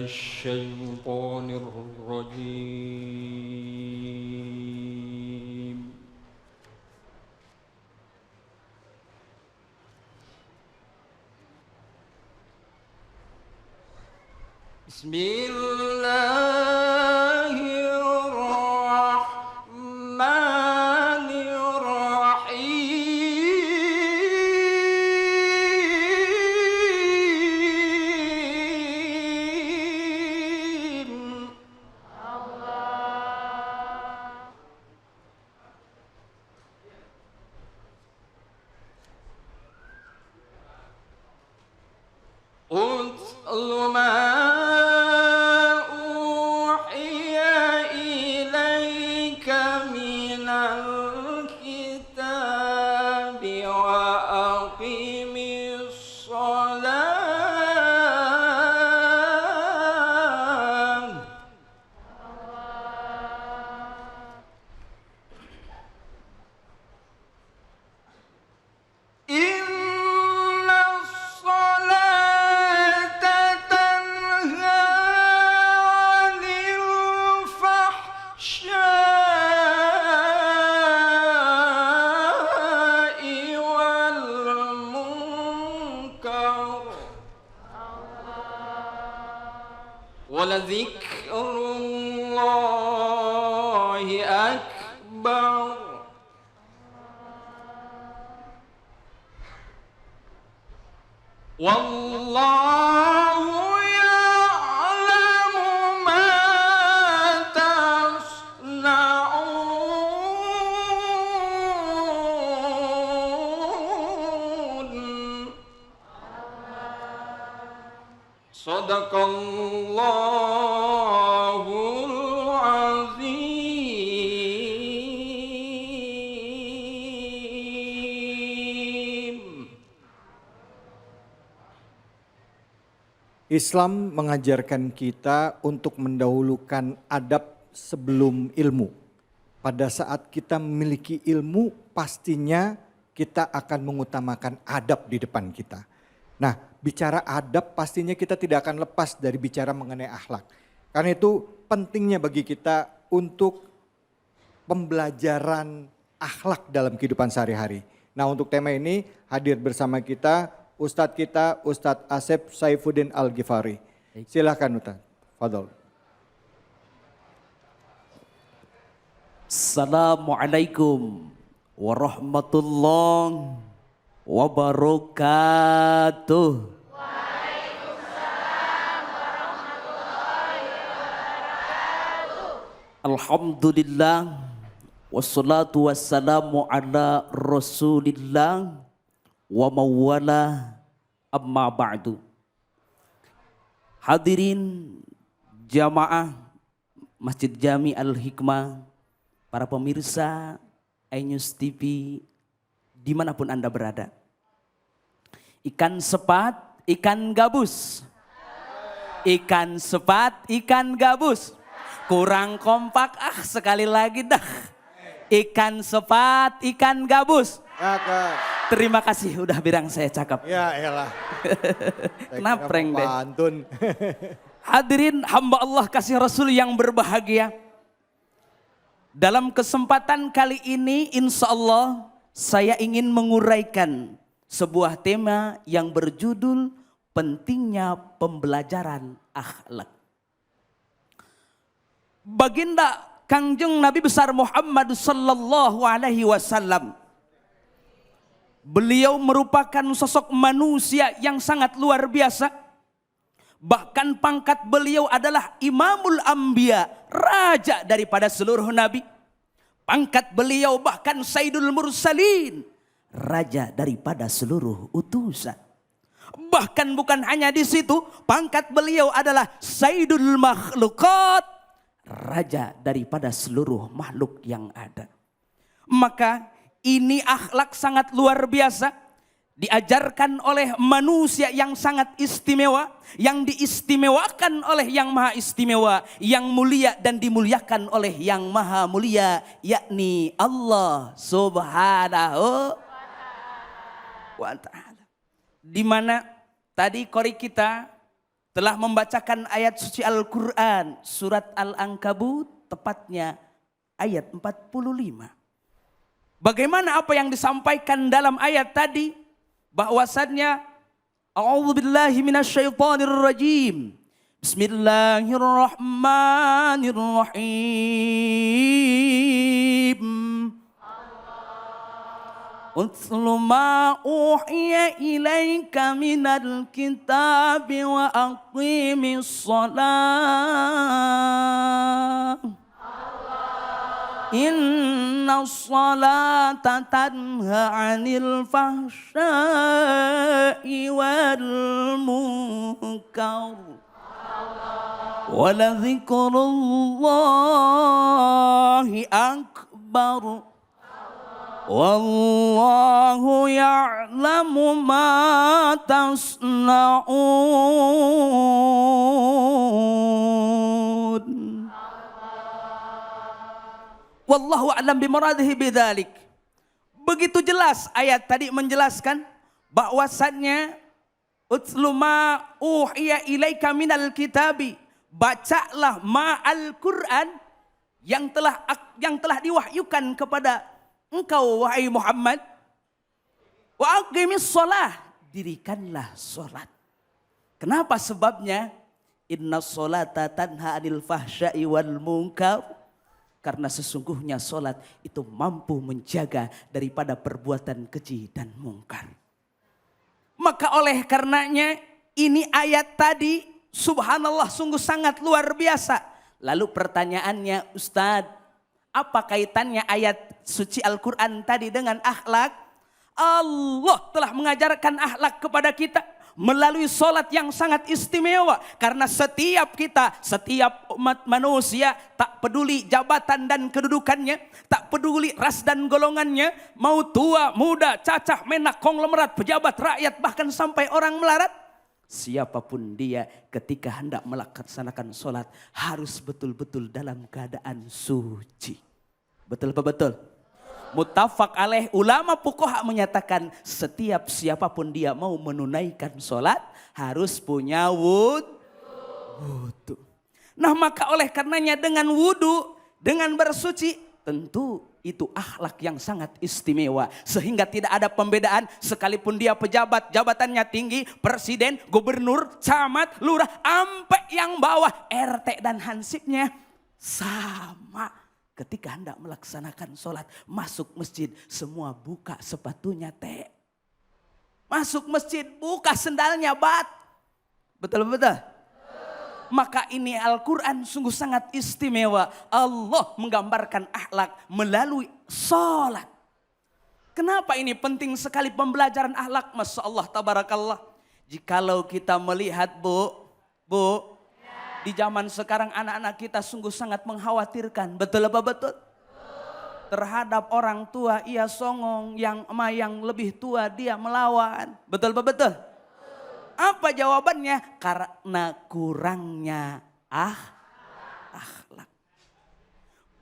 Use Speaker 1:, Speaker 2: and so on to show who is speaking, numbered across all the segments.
Speaker 1: الشيطان الرجيم. بسم الله الرحمن الرحيم. اتل ما أوحي إليك من الكتاب وأقم الصلاة. إن الصلاة تنهى عن الفحشاء والمنكر ولذكر الله أكبر. والله يعلم ما تصنعون. صدق الله العظيم.
Speaker 2: Islam mengajarkan kita untuk mendahulukan adab sebelum ilmu. Pada saat kita memiliki ilmu, pastinya kita akan mengutamakan adab di depan kita. Nah, bicara adab pastinya kita tidak akan lepas dari bicara mengenai akhlak. Karena itu pentingnya bagi kita untuk pembelajaran akhlak dalam kehidupan sehari-hari. Nah, untuk tema ini hadir bersama kita Ustadz kita, Ustadz Asep Saifuddin Al-Ghifari. Silakan Ustadz, fadhol.
Speaker 3: Assalamualaikum warahmatullahi wabarakatuh.
Speaker 4: Waalaikumsalam warahmatullahi wabarakatuh.
Speaker 3: Alhamdulillah wassalatu wassalamu ala Rasulillah wa mawala amma ba'du. Hadirin jamaah Masjid Jami Al-Hikmah, para pemirsa iNews TV dimanapun Anda berada. Ikan sepat, ikan gabus. Ikan sepat, ikan gabus. Kurang kompak, sekali lagi dah. Ikan sepat, ikan gabus. Terima kasih udah bilang saya cakap.
Speaker 2: Ya elah.
Speaker 3: Kenapa prank deh?
Speaker 2: Pantun.
Speaker 3: Hadirin hamba Allah kasih Rasul yang berbahagia. Dalam kesempatan kali ini insya Allah saya ingin menguraikan sebuah tema yang berjudul pentingnya pembelajaran akhlak. Baginda Kangjeng Nabi besar Muhammad sallallahu alaihi wasallam, beliau merupakan sosok manusia yang sangat luar biasa. Bahkan pangkat beliau adalah Imamul Anbiya, raja daripada seluruh nabi. Pangkat beliau bahkan Sayyidul Mursalin, raja daripada seluruh utusan. Bahkan bukan hanya di situ, pangkat beliau adalah Sayyidul Makhlukat, raja daripada seluruh makhluk yang ada. Maka ini akhlak sangat luar biasa, diajarkan oleh manusia yang sangat istimewa, yang diistimewakan oleh yang maha istimewa, yang mulia dan dimuliakan oleh yang maha mulia, yakni Allah subhanahu wa ta'ala. Di mana tadi qori kita telah membacakan ayat suci Al-Quran, surat Al-Ankabut, tepatnya ayat 45. Bagaimana apa yang disampaikan dalam ayat tadi? Bahwasannya, a'udzubillahi minasyaitonirrajim. Bismillahirrahmanirrahim. Utlu ma uhiya ilaika minal kitabi wa aqimis salat. Inna salata tanha 'anil fahsya'i wal munkar. Wa la dzikrullahi akbar. Wallahu ya'lamu ma tasna'un. Wallahu a'lam bimuradihi bidzalik. Begitu jelas ayat tadi menjelaskan bahwasannya utlu ma uhiya ilaika minal kitabi, bacalah ma'al Quran yang telah diwahyukan kepada engkau wahai Muhammad. Wa aqimis shalah, dirikanlah salat. Kenapa sebabnya? Inna sholata tanha 'anil fahsya'i wal munkar. Karena sesungguhnya salat itu mampu menjaga daripada perbuatan keji dan mungkar. Maka oleh karenanya ini ayat tadi subhanallah sungguh sangat luar biasa. Lalu pertanyaannya, Ustadz, apa kaitannya ayat suci Al-Quran tadi dengan akhlak? Allah telah mengajarkan akhlak kepada kita melalui solat yang sangat istimewa. Karena setiap kita, setiap umat manusia, tak peduli jabatan dan kedudukannya, tak peduli ras dan golongannya, mau tua, muda, cacah, menak, konglomerat, pejabat, rakyat, bahkan sampai orang melarat, siapapun dia ketika hendak melaksanakan solat harus betul-betul dalam keadaan suci. Betul apa betul? Muttafaq alaih, ulama fuqaha menyatakan setiap siapapun dia mau menunaikan solat harus punya wudu. Nah maka oleh karenanya dengan wudu, dengan bersuci, tentu itu akhlak yang sangat istimewa. Sehingga tidak ada pembedaan sekalipun dia pejabat, jabatannya tinggi, presiden, gubernur, camat, lurah, sampai yang bawah RT dan hansipnya sama. Ketika hendak melaksanakan sholat, masuk masjid, semua buka sepatunya teh. Masuk masjid, buka sendalnya bat. Betul-betul? Maka ini Al-Quran sungguh sangat istimewa. Allah menggambarkan akhlak melalui sholat. Kenapa ini penting sekali pembelajaran akhlak? Masya Allah, tabarakallah. Jikalau kita melihat bu, di zaman sekarang anak-anak kita sungguh sangat mengkhawatirkan. Betul apa betul? Terhadap orang tua ia songong, yang lebih tua dia melawan. Betul apa betul? Apa jawabannya? Karena kurangnya akhlak.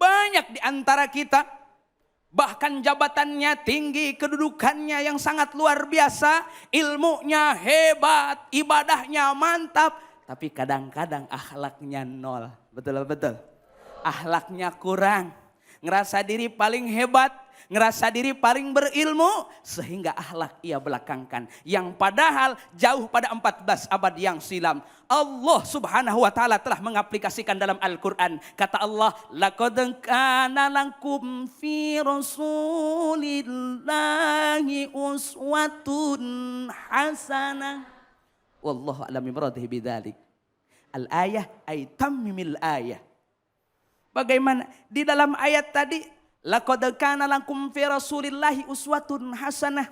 Speaker 3: Banyak di antara kita, bahkan jabatannya tinggi, kedudukannya yang sangat luar biasa, ilmunya hebat, ibadahnya mantap, tapi kadang-kadang akhlaknya nol. Betul betul. Akhlaknya kurang. Ngerasa diri paling hebat, ngerasa diri paling berilmu, sehingga akhlak ia belakangkan. Yang padahal jauh pada 14 abad yang silam, Allah subhanahu wa ta'ala telah mengaplikasikan dalam Al-Quran. Kata Allah, laqad kana lakum fi rasulillahi uswatun hasanah. Wallahu a'lam bimuradihi bidzalik. Al-ayah ay tammimil ayah. Bagaimana di dalam ayat tadi, laqad kana lakum fi rasulillahi uswatun hasanah.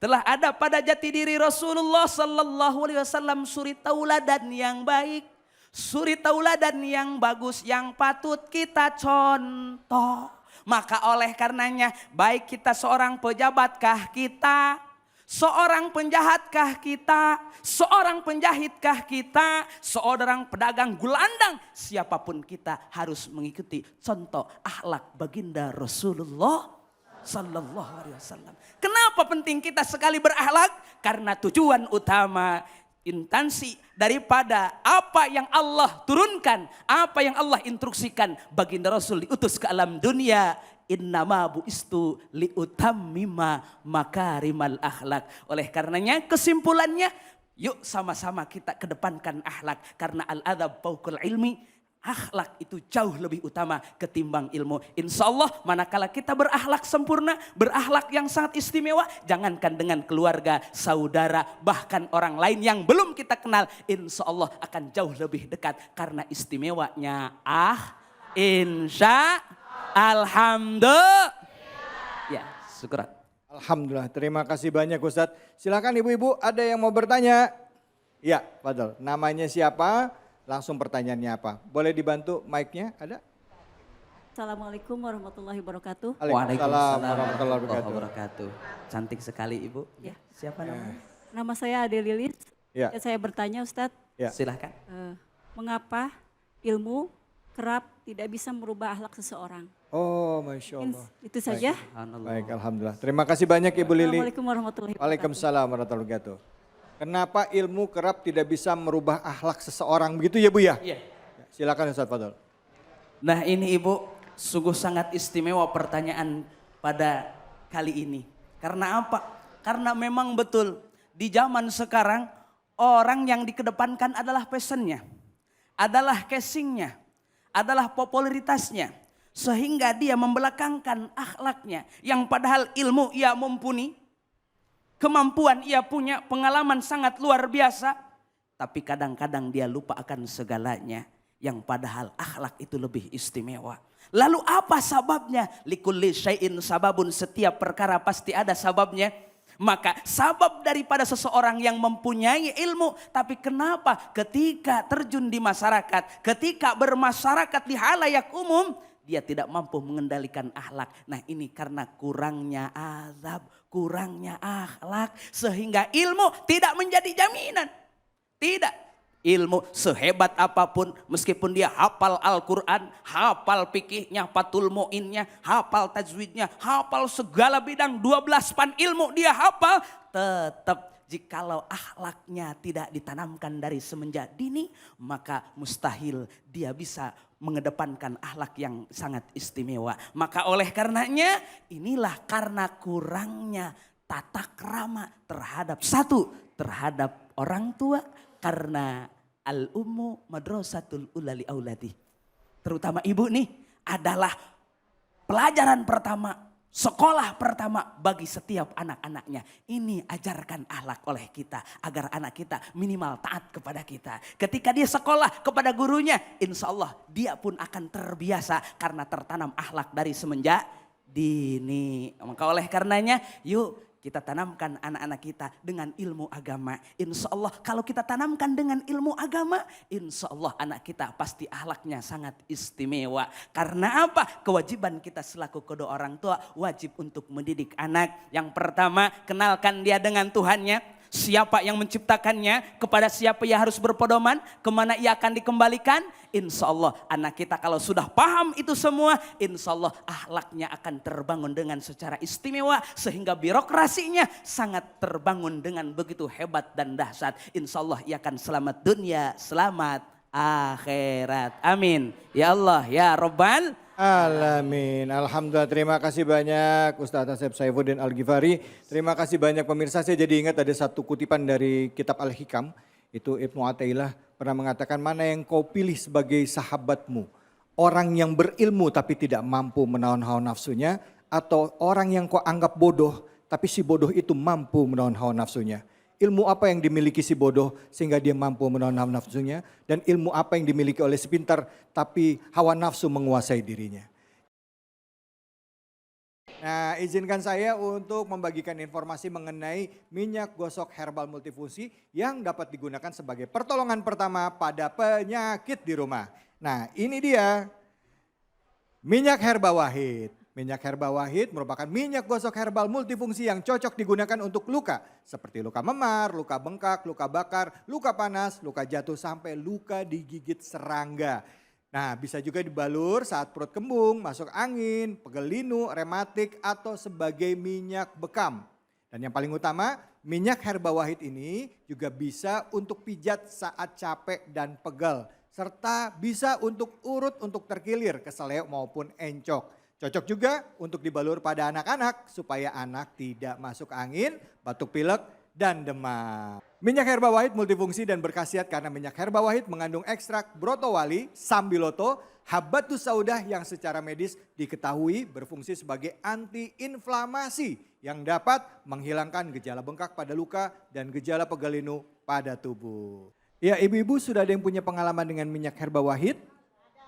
Speaker 3: Telah ada pada jati diri Rasulullah sallallahu alaihi wasallam suri tauladan yang baik, suri tauladan yang bagus, yang patut kita contoh. Maka oleh karenanya, baik kita seorang pejabatkah kita, seorang penjahatkah kita, seorang penjahitkah kita, seorang pedagang gulandang, siapapun kita harus mengikuti contoh akhlak baginda Rasulullah sallallahu alaihi wasallam. Kenapa penting kita sekali berakhlak? Karena tujuan utama instansi daripada apa yang Allah turunkan, apa yang Allah instruksikan baginda Rasul diutus ke alam dunia. Innama bu'istu liutammima makarimal akhlak. Oleh karenanya kesimpulannya, yuk sama-sama kita kedepankan akhlak. Karena al-adab fauqal ilmi, akhlak itu jauh lebih utama ketimbang ilmu. Insya Allah manakala kita berakhlak sempurna, berakhlak yang sangat istimewa, jangankan dengan keluarga, saudara, bahkan orang lain yang belum kita kenal, insya Allah akan jauh lebih dekat. Karena istimewanya insya alhamdulillah. Ya, syukur.
Speaker 2: Alhamdulillah, terima kasih banyak Ustadz. Silakan ibu-ibu, ada yang mau bertanya? Ya, Fadl. Namanya siapa? Langsung pertanyaannya apa? Boleh dibantu mic-nya? Ada?
Speaker 5: Assalamualaikum warahmatullahi wabarakatuh.
Speaker 2: Waalaikumsalam warahmatullahi
Speaker 3: wabarakatuh. Cantik sekali Ibu.
Speaker 5: Ya.
Speaker 3: Siapa namanya?
Speaker 5: Nama saya Ade Lilis.
Speaker 2: Ya.
Speaker 5: Saya bertanya Ustadz,
Speaker 2: Ya.
Speaker 3: Silahkan.
Speaker 5: mengapa ilmu kerap tidak bisa merubah akhlak seseorang?
Speaker 2: Oh, Masya
Speaker 5: Mungkin
Speaker 2: Allah.
Speaker 5: itu saja.
Speaker 2: Baik, Alhamdulillah. Terima kasih banyak Ibu Lili.
Speaker 5: Assalamualaikum warahmatullahi wabarakatuh.
Speaker 2: Waalaikumsalam warahmatullahi wabarakatuh. Kenapa ilmu kerap tidak bisa merubah akhlak seseorang? Begitu ya Bu ya?
Speaker 3: Iya.
Speaker 2: Silakan Ustaz Fadl.
Speaker 3: Nah ini Ibu, sungguh sangat istimewa pertanyaan pada kali ini. Karena apa? Karena memang betul di zaman sekarang orang yang dikedepankan adalah passionnya, adalah casingnya, adalah popularitasnya. Sehingga dia membelakangkan akhlaknya yang padahal ilmu ia mumpuni, kemampuan ia punya, pengalaman sangat luar biasa. Tapi kadang-kadang dia lupa akan segalanya yang padahal akhlak itu lebih istimewa. Lalu apa sababnya? Likulli syai'in sababun, setiap perkara pasti ada sababnya. Maka sabab daripada seseorang yang mempunyai ilmu, tapi kenapa ketika terjun di masyarakat, ketika bermasyarakat di halayak umum, dia tidak mampu mengendalikan akhlak. Nah ini karena kurangnya azab, kurangnya akhlak. Sehingga ilmu tidak menjadi jaminan. Tidak. Ilmu sehebat apapun, meskipun dia hafal Al-Quran, hafal fikihnya, fatul mu'innya, hafal tajwidnya, hafal segala bidang, 12 pan ilmu dia hafal, tetap jikalau akhlaknya tidak ditanamkan dari semenjak dini, maka mustahil dia bisa mengedepankan akhlak yang sangat istimewa. Maka oleh karenanya inilah karena kurangnya tata krama terhadap terhadap orang tua. Karena al-ummu madrasatul ulali auladi. Terutama ibu nih adalah pelajaran pertama, sekolah pertama bagi setiap anak-anaknya. Ini ajarkan akhlak oleh kita agar anak kita minimal taat kepada kita. Ketika dia sekolah kepada gurunya, insya Allah dia pun akan terbiasa karena tertanam akhlak dari semenjak dini. Maka oleh karenanya yuk kita tanamkan anak-anak kita dengan ilmu agama. Insya Allah kalau kita tanamkan dengan ilmu agama, insya Allah anak kita pasti akhlaknya sangat istimewa. Karena apa? Kewajiban kita selaku kedua orang tua wajib untuk mendidik anak. Yang pertama, kenalkan dia dengan Tuhannya. Siapa yang menciptakannya, kepada siapa ia harus berpedoman, kemana ia akan dikembalikan. Insya Allah anak kita kalau sudah paham itu semua, insya Allah akhlaknya akan terbangun dengan secara istimewa. Sehingga birokrasinya sangat terbangun dengan begitu hebat dan dahsyat. Insya Allah ia akan selamat dunia, selamat akhirat. Amin. Ya Allah, ya Rabbal
Speaker 2: Alamin. Alhamdulillah, terima kasih banyak Ustaz Asep Saifuddin Al-Ghifari. Terima kasih banyak pemirsa. Saya jadi ingat ada satu kutipan dari kitab Al-Hikam. Itu Ibnu Athaillah pernah mengatakan, mana yang kau pilih sebagai sahabatmu? Orang yang berilmu tapi tidak mampu menahan hawa nafsunya, atau orang yang kau anggap bodoh tapi si bodoh itu mampu menahan hawa nafsunya? Ilmu apa yang dimiliki si bodoh sehingga dia mampu menahan hawa nafsunya, dan ilmu apa yang dimiliki oleh si pintar tapi hawa nafsu menguasai dirinya. Nah, izinkan saya untuk membagikan informasi mengenai minyak gosok herbal multifungsi yang dapat digunakan sebagai pertolongan pertama pada penyakit di rumah. Nah, ini dia minyak herba wahid. Minyak herba wahid merupakan minyak gosok herbal multifungsi yang cocok digunakan untuk luka. Seperti luka memar, luka bengkak, luka bakar, luka panas, luka jatuh sampai luka digigit serangga. Nah, bisa juga dibalur saat perut kembung, masuk angin, pegel linu, rematik, atau sebagai minyak bekam. Dan yang paling utama, minyak herba wahid ini juga bisa untuk pijat saat capek dan pegal. Serta bisa untuk urut untuk terkilir, keseleo maupun encok. Cocok juga untuk dibalur pada anak-anak supaya anak tidak masuk angin, batuk pilek, dan demam. Minyak herba wahid multifungsi dan berkhasiat karena minyak herba wahid mengandung ekstrak brotowali, sambiloto, habatus saudah yang secara medis diketahui berfungsi sebagai antiinflamasi yang dapat menghilangkan gejala bengkak pada luka dan gejala pegal linu pada tubuh. Ya, ibu-ibu sudah ada yang punya pengalaman dengan minyak herba wahid?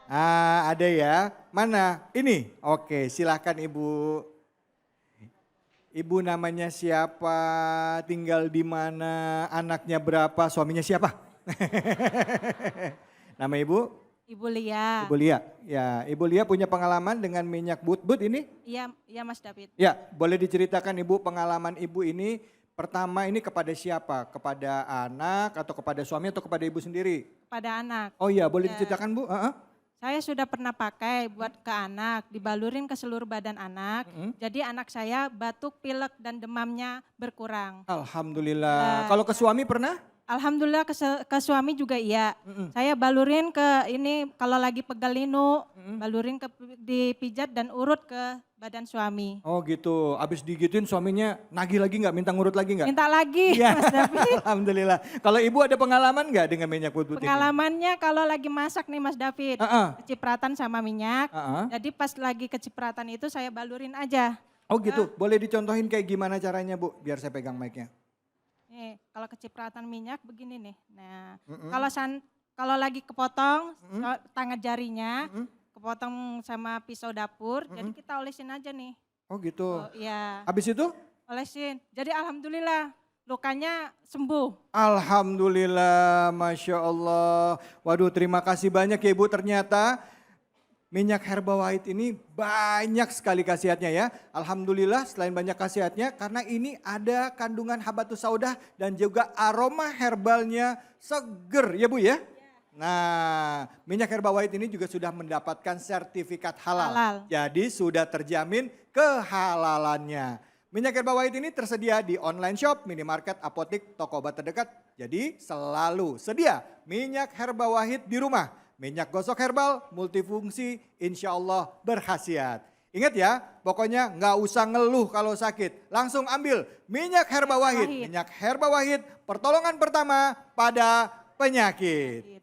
Speaker 2: Ada ya. Mana? Ini. Oke, silahkan ibu. Ibu namanya siapa, tinggal di mana, anaknya berapa, suaminya siapa? Nama ibu?
Speaker 6: Ibu Lia.
Speaker 2: Ibu Lia. Ya, Ibu Lia punya pengalaman dengan minyak but-but ini?
Speaker 6: Iya, iya Mas David.
Speaker 2: Ya, boleh diceritakan Ibu pengalaman Ibu ini pertama ini kepada siapa? Kepada anak atau kepada suami atau kepada Ibu sendiri?
Speaker 6: Pada anak.
Speaker 2: Oh iya, boleh
Speaker 6: Ya.
Speaker 2: diceritakan Bu?
Speaker 6: Saya sudah pernah pakai buat ke anak, dibalurin ke seluruh badan anak. Jadi anak saya batuk, pilek dan demamnya berkurang.
Speaker 2: Alhamdulillah. Kalau ke suami pernah?
Speaker 6: Alhamdulillah ke suami juga iya. Saya balurin ke ini kalau lagi pegal linu, balurin ke dipijat dan urut ke badan suami.
Speaker 2: Oh gitu, abis digituin suaminya nagih lagi nggak, minta ngurut lagi nggak?
Speaker 6: Minta lagi
Speaker 2: Ya.
Speaker 6: Mas David.
Speaker 2: Alhamdulillah. Kalau Ibu ada pengalaman nggak dengan minyak but-but ini?
Speaker 6: Pengalamannya kalau lagi masak nih Mas David, kecipratan sama minyak. Jadi pas lagi kecipratan itu saya balurin aja.
Speaker 2: Oh gitu, boleh dicontohin kayak gimana caranya Bu, biar saya pegang mic-nya.
Speaker 6: Nih, kalau kecipratan minyak begini nih. Nah, kalau lagi kepotong tangan jarinya, kepotong sama pisau dapur, jadi kita olesin aja nih.
Speaker 2: Oh gitu.
Speaker 6: Oh, iya,
Speaker 2: Habis itu?
Speaker 6: olesin. Jadi alhamdulillah lukanya sembuh.
Speaker 2: Alhamdulillah, Masya Allah. Waduh, terima kasih banyak ya Ibu, ternyata minyak herba wahid ini banyak sekali khasiatnya ya. Alhamdulillah selain banyak khasiatnya karena ini ada kandungan habatus saudah dan juga aroma herbalnya seger ya Bu ya. Nah, minyak herba wahid ini juga sudah mendapatkan sertifikat halal.
Speaker 6: Halal.
Speaker 2: Jadi sudah terjamin kehalalannya. Minyak herba wahid ini tersedia di online shop, minimarket, apotik, toko obat terdekat. Jadi selalu sedia minyak herba wahid di rumah. Minyak gosok herbal multifungsi insya Allah berkhasiat. Ingat ya, pokoknya nggak usah ngeluh kalau sakit. Langsung ambil minyak herba wahid. Minyak herba wahid pertolongan pertama pada penyakit.